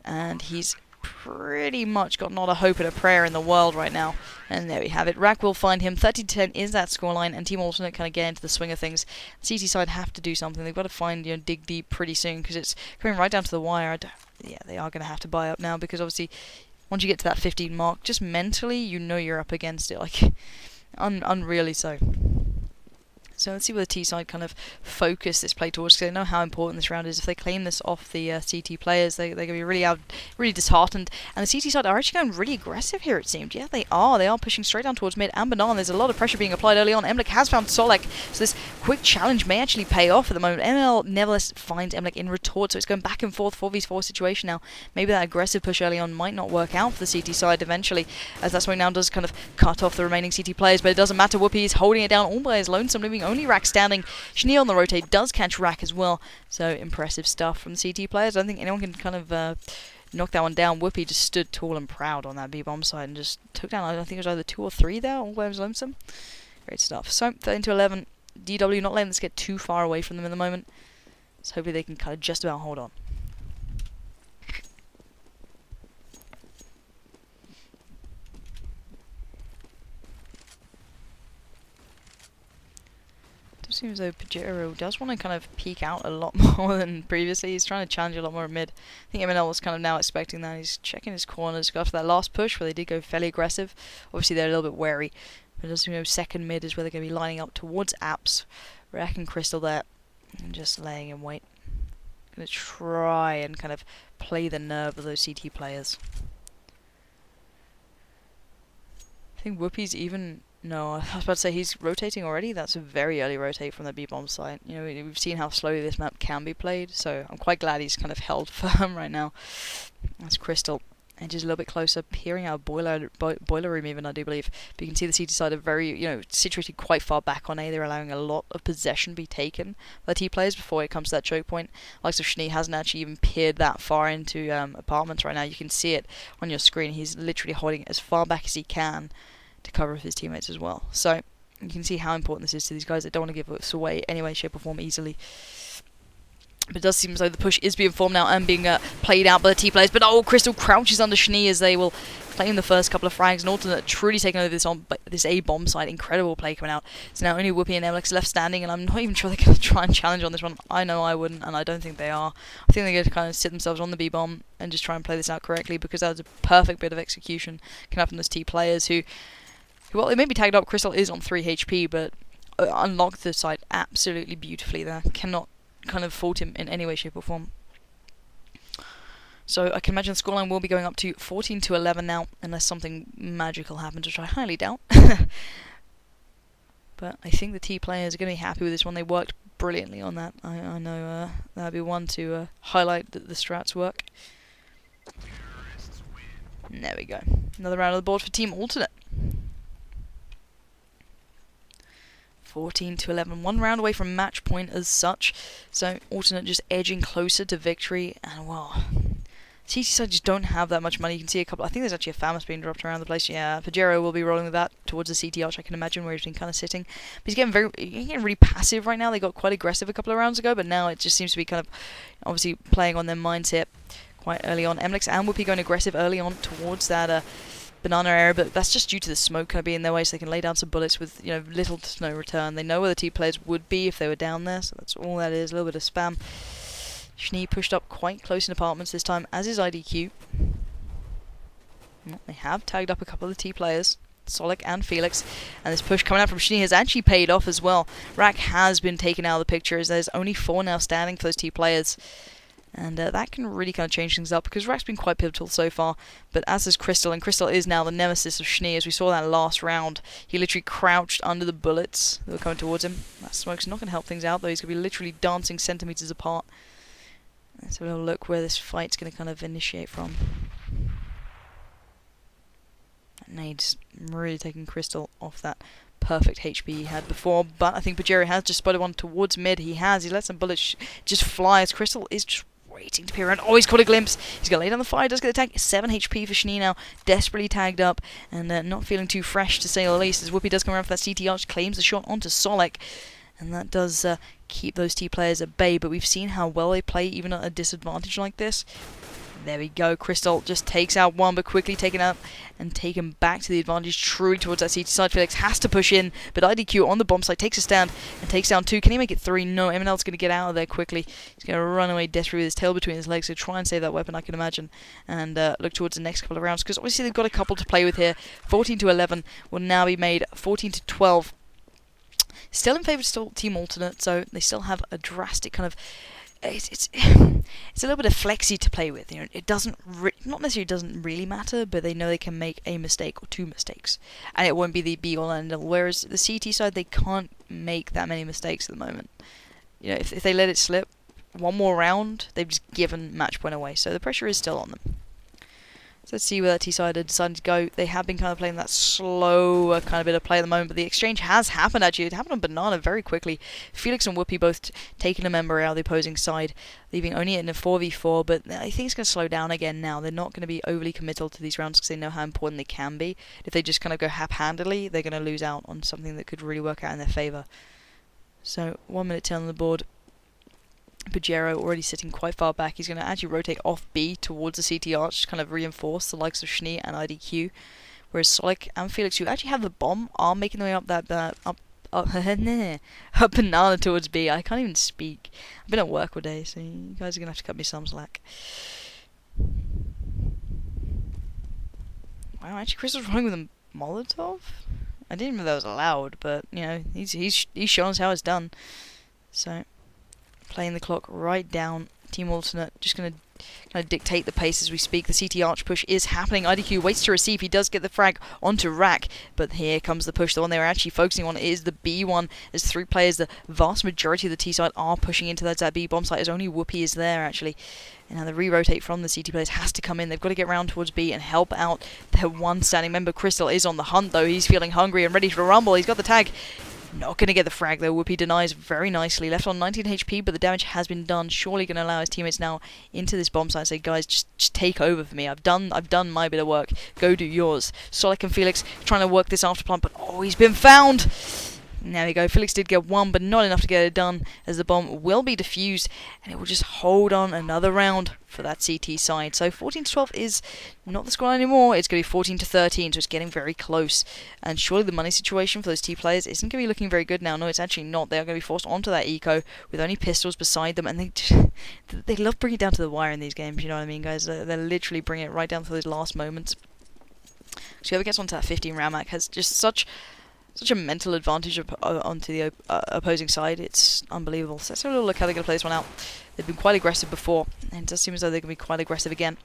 and he's pretty much got not a hope and a prayer in the world right now. And there we have it. Rack will find him. 30-10 is that scoreline, and Team Alternate kind of get into the swing of things. CT side have to do something. They've got to find, you know, dig deep pretty soon because it's coming right down to the wire. Yeah, they are going to have to buy up now because obviously once you get to that 15 mark, just mentally you know you're up against it, like unreally so. So let's see where the T side kind of focus this play towards, because they know how important this round is. If they claim this off the CT players, they're going to be really disheartened. And the CT side are actually going really aggressive here, it seemed. Yeah, they are. They are pushing straight down towards mid and banana. There's a lot of pressure being applied early on. emlikz has found SolEk, so this quick challenge may actually pay off at the moment. ML nevertheless finds emlikz in retort, so it's going back and forth 4v4 situation now. Maybe that aggressive push early on might not work out for the CT side eventually, as that's why now does kind of cut off the remaining CT players, but it doesn't matter. Whoopie is holding it down all by his lonesome, leaving only Rack standing. schniiii on the rotate does catch Rack as well, so impressive stuff from the CT players. I don't think anyone can kind of knock that one down. Whoopie just stood tall and proud on that B-bomb side and just took down, I think it was either 2 or 3 there, all by his lonesome. Great stuff. So, 13-11, DW not letting this get too far away from them in the moment, so hopefully they can kind of just about hold on. Seems as though pajero does want to kind of peek out a lot more than previously. He's trying to challenge a lot more at mid. I think MNL was kind of now expecting that. He's checking his corners after that last push where they did go fairly aggressive. Obviously they're a little bit wary, but as you know, second mid is where they're going to be lining up towards apps. Rack and kRYSTAL there, and just laying in wait. Going to try and kind of play the nerve of those CT players. I think Whoopie's even... No, I was about to say he's rotating already. That's a very early rotate from the B-bomb site. You know, we've seen how slowly this map can be played, so I'm quite glad he's kind of held firm right now. That's kRYSTAL. Edges a little bit closer, peering out boiler room even, I do believe. But you can see the CT side are very, you know, situated quite far back on A. They're allowing a lot of possession be taken by the T players before it comes to that choke point. Likes of schniiii hasn't actually even peered that far into apartments right now. You can see it on your screen. He's literally holding it as far back as he can to cover his teammates as well. So you can see how important this is to these guys that don't want to give us away any way, shape or form easily. But it does seem as though the push is being formed now and being played out by the T players. But oh, kRYSTAL crouches under schniiii as they will claim the first couple of frags. And Alternate truly taking over this A-bomb side. Incredible play coming out. So now only Whoopie and emlikz left standing, and I'm not even sure they're going to try and challenge on this one. I know I wouldn't, and I don't think they are. I think they're going to kind of sit themselves on the B-bomb and just try and play this out correctly, because that was a perfect bit of execution coming up from those T players who, well, it may be tagged up. kRYSTAL is on 3 HP, but unlocked the side absolutely beautifully there. Cannot kind of fault him in any way, shape or form. So I can imagine the scoreline will be going up to 14-11 now, unless something magical happens, which I highly doubt. But I think the T players are going to be happy with this one. They worked brilliantly on that. I know that'd be one to highlight that the strats work. And there we go. Another round of the board for Team Alternate. 14-11, 1 round away from match point as such. So Alternate just edging closer to victory, and well, CT side just don't have that much money. You can see a couple. I think there's actually a FAMAS being dropped around the place. Yeah, pajero will be rolling with that towards the CT arch, I can imagine, where he's been kind of sitting. But he's getting really passive right now. They got quite aggressive a couple of rounds ago, but now it just seems to be kind of obviously playing on their minds here quite early on. emlikz and Whoopie going aggressive early on towards that banana area, but that's just due to the smoke kind of being in their way, so they can lay down some bullets with, you know, little to no return. They know where the T players would be if they were down there, so that's all that is, a little bit of spam. schniiii pushed up quite close in apartments this time, as is idddQ. Well, they have tagged up a couple of the T players. SolEk and Felix, and this push coming out from schniiii has actually paid off as well. Rack has been taken out of the picture as there's only 4 now standing for those 2 players. And that can really kind of change things up because Rack's been quite pivotal so far, but as is kRYSTAL, and kRYSTAL is now the nemesis of schniiii. As we saw that last round, he literally crouched under the bullets that were coming towards him. That smoke's not going to help things out though, he's going to be literally dancing centimeters apart. Let's have a little look where this fight's going to kind of initiate from. That nade's really taking kRYSTAL off that perfect HP he had before, but I think pajero has just spotted one towards mid. He let some bullets just fly as kRYSTAL is just waiting to peer around. Oh, he's caught a glimpse. He's going to lay down the fire. Does get the tag. 7 HP for schniiii now. Desperately tagged up and not feeling too fresh to say the least. As Whoopie does come around for that CT arch, claims the shot onto SolEk. And that does keep those T players at bay. But we've seen how well they play even at a disadvantage like this. There we go. kRYSTAL just takes out one, but quickly taken out and taken back to the advantage, truly towards that CT side. Felix has to push in, but idddQ on the bomb site takes a stand and takes down 2. Can he make it 3? No. emlikz going to get out of there quickly. He's going to run away desperately with his tail between his legs to try and save that weapon, I can imagine, and look towards the next couple of rounds because obviously they've got a couple to play with here. 14-11 will now be made 14-12. Still in favour of Team Alternate, so they still have a drastic kind of. It's a little bit of flexi to play with. You know, it doesn't not necessarily doesn't really matter, but they know they can make a mistake or 2 mistakes, and it won't be the be all and end all. Whereas the CT side, they can't make that many mistakes at the moment. You know, if they let it slip one more round, they've just given match point away. So the pressure is still on them. So let's see where that T-side decided to go. They have been kind of playing that slower kind of bit of play at the moment, but the exchange has happened actually. It happened on Banana very quickly. Felix and Whoopie both taking a member out of the opposing side, leaving only in a 4v4, but I think it's going to slow down again now. They're not going to be overly committal to these rounds because they know how important they can be. If they just kind of go hap-handedly, they're going to lose out on something that could really work out in their favour. So 1 minute 10 on the board. pajero already sitting quite far back. He's going to actually rotate off B towards the CT arch to kind of reinforce the likes of schniiii and idddQ. Whereas SolEk and Felix, who actually have the bomb, are making their way up that up banana towards B. I can't even speak. I've been at work all day, so you guys are going to have to cut me some slack. Wow, actually kRYSTAL's running with a Molotov? I didn't even know that was allowed, but, you know, he's shown us how it's done. So, playing the clock right down. Team Alternate just going to kind of dictate the pace as we speak. The CT arch push is happening. idddQ waits to receive. He does get the frag onto Rack, but here comes the push. The one they were actually focusing on is the B one. There's 3 players. The vast majority of the T side are pushing into that B bomb site as only Whoopie is there actually. And now the re-rotate from the CT players has to come in. They've got to get round towards B and help out their one standing member. kRYSTAL is on the hunt though. He's feeling hungry and ready to rumble. He's got the tag. Not going to get the frag though. Whoopie denies very nicely. Left on 19 HP, but the damage has been done. Surely going to allow his teammates now into this bomb site and say, guys, just take over for me. I've done my bit of work. Go do yours. SolEk and Felix trying to work this after plant, but oh, he's been found. There we go. Felix did get one, but not enough to get it done, as the bomb will be defused, and it will just hold on another round for that CT side. So 14-12 is not the score anymore. It's going to be 14-13, so it's getting very close. And surely the money situation for those T players isn't going to be looking very good now. No, it's actually not. They are going to be forced onto that eco with only pistols beside them, and they love bringing it down to the wire in these games. You know what I mean, guys? They're literally bringing it right down to those last moments. So whoever gets onto that 15 round mark has just such a mental advantage onto the opposing side. It's unbelievable. So let's have a little look how they're going to play this one out. They've been quite aggressive before, and it does seem as though they're going to be quite aggressive again.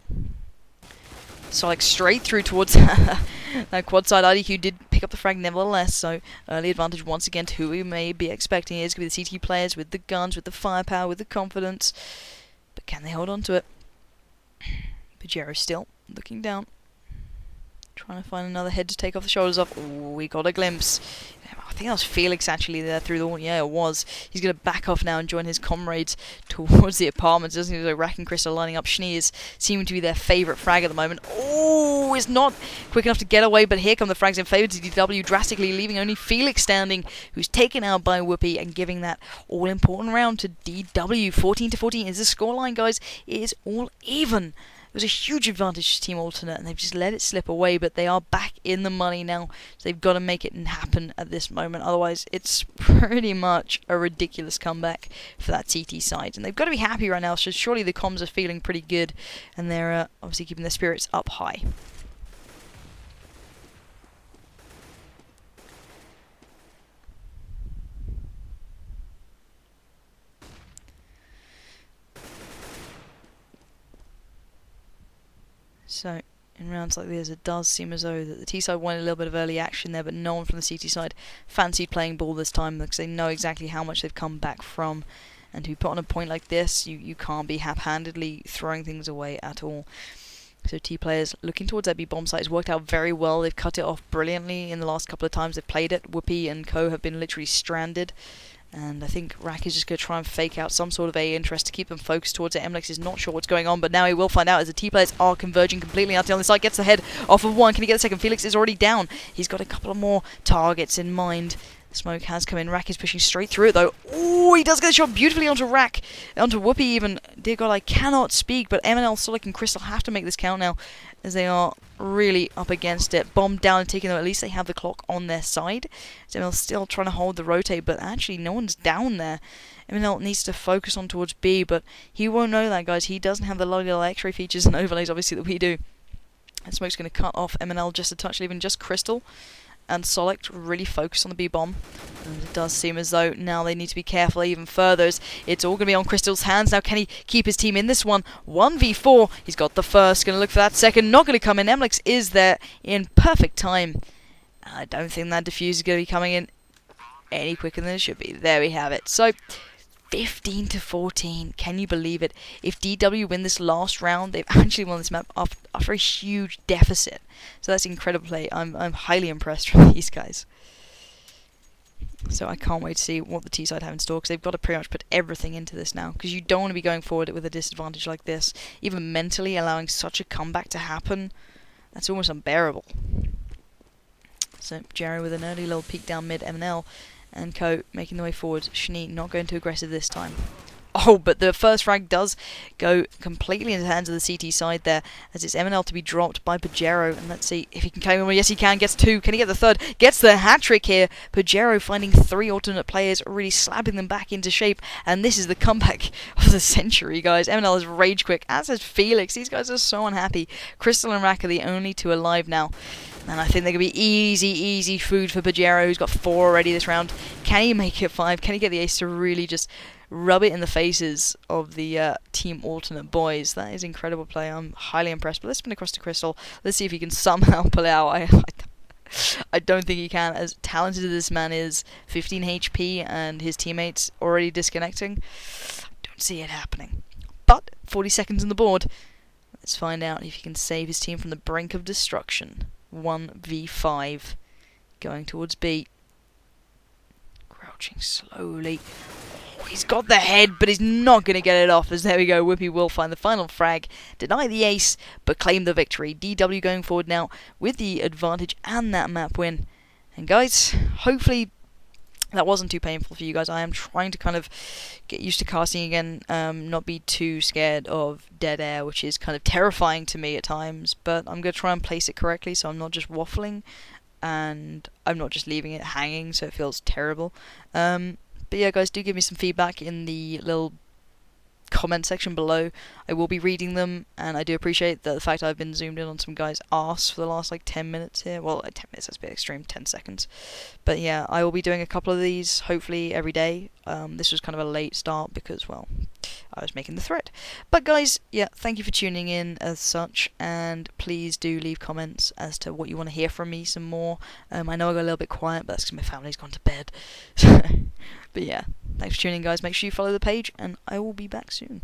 So like straight through towards that quad side. idddQ did pick up the frag nevertheless, so early advantage once again to who we may be expecting. It is going to be the CT players with the guns, with the firepower, with the confidence. But can they hold on to it? pajero still looking down. Trying to find another head to take off the shoulders off. Ooh, we got a glimpse. I think that was Felix actually there through the wall. Yeah, it was. He's going to back off now and join his comrades towards the apartments. Doesn't seem like Rack and kRYSTAL lining up. schniiii is seeming to be their favourite frag at the moment. Oh, it's not quick enough to get away, but here come the frags in favour to DW, drastically leaving only Felix standing, who's taken out by Whoopie and giving that all-important round to DW. 14-14 is the scoreline, guys. It is all even. It was a huge advantage to Team Alternate, and they've just let it slip away, but they are back in the money now, so they've got to make it happen at this moment. Otherwise, it's pretty much a ridiculous comeback for that CT side, and they've got to be happy right now, so surely the comms are feeling pretty good, and they're obviously keeping their spirits up high. So in rounds like this, it does seem as though that the T side wanted a little bit of early action there, but no one from the CT side fancied playing ball this time because they know exactly how much they've come back from. And to be put on a point like this, you can't be hap-handedly throwing things away at all. So T players looking towards that B bomb site has worked out very well. They've cut it off brilliantly in the last couple of times they've played it. Whoopie and co have been literally stranded. And I think Rack is just going to try and fake out some sort of A interest to keep them focused towards it. emlikz is not sure what's going on, but now he will find out as the T players are converging completely out on the side. Gets the head off of one. Can he get the second? Felix is already down. He's got a couple of more targets in mind. Smoke has come in. Rack is pushing straight through it though. Oh, he does get a shot beautifully onto Rack. Onto Whoopie even. Dear God, I cannot speak, but MNL, SolEk and kRYSTAL have to make this count now as they are really up against it. Bomb down and taking them. At least they have the clock on their side. So MNL still trying to hold the rotate, but actually no one's down there. MNL needs to focus on towards B, but he won't know that, guys. He doesn't have the lovely little X-ray features and overlays, obviously, that we do. And Smoke's going to cut off MNL just a touch, leaving just kRYSTAL and SolEk to really focus on the B bomb. And it does seem as though now they need to be careful even further. It's all going to be on kRYSTAL's hands. Now can he keep his team in this one? 1v4. He's got the first. Going to look for that second. Not going to come in. emlikz is there in perfect time. I don't think that defuse is going to be coming in any quicker than it should be. There we have it. So 15-14. Can you believe it? If DW win this last round, they've actually won this map after a huge deficit. So that's incredible play. I'm highly impressed with these guys. So I can't wait to see what the T side have in store, because they've got to pretty much put everything into this now, because you don't want to be going forward with a disadvantage like this. Even mentally allowing such a comeback to happen, that's almost unbearable. So Jerry with an early little peek down mid. MNL and co making the way forward. schniiii not going too aggressive this time. Oh, but the first frag does go completely into the hands of the CT side there, as it's MNL to be dropped by pajero. And let's see if he can claim one. Yes, he can. Gets two. Can he get the third? Gets the hat-trick here. pajero finding 3 alternate players, really slapping them back into shape. And this is the comeback of the century, guys. MNL is rage quick, as is Felix. These guys are so unhappy. kRYSTAL and Rack are the only 2 alive now. And I think they're going to be easy food for pajero, who's got 4 already this round. Can he make it 5? Can he get the ace to really just rub it in the faces of the team alternate boys? That is incredible play. I'm highly impressed. But let's spin across to kRYSTAL. Let's see if he can somehow pull it out. I don't think he can. As talented as this man is, 15 HP and his teammates already disconnecting, don't see it happening. But 40 seconds on the board. Let's find out if he can save his team from the brink of destruction. 1v5 going towards B. Crouching slowly. Oh, he's got the head, but he's not going to get it off, as there we go. Whoopie will find the final frag, deny the ace, but claim the victory. DW going forward now with the advantage and that map win. And guys, hopefully that wasn't too painful for you guys. I am trying to kind of get used to casting again, not be too scared of dead air, which is kind of terrifying to me at times, but I'm going to try and place it correctly so I'm not just waffling, and I'm not just leaving it hanging so it feels terrible. But yeah, guys, do give me some feedback in the little comment section below. I will be reading them, and I do appreciate the fact I've been zoomed in on some guy's arse for the last like 10 minutes here. Well, 10 minutes, that's a bit extreme, 10 seconds. But yeah, I will be doing a couple of these, hopefully every day. This was kind of a late start because, well, I was making the thread. But guys, yeah, thank you for tuning in as such, and please do leave comments as to what you want to hear from me some more. I know I got a little bit quiet, but that's because my family's gone to bed. But yeah, thanks for tuning in, guys. Make sure you follow the page, and I will be back soon.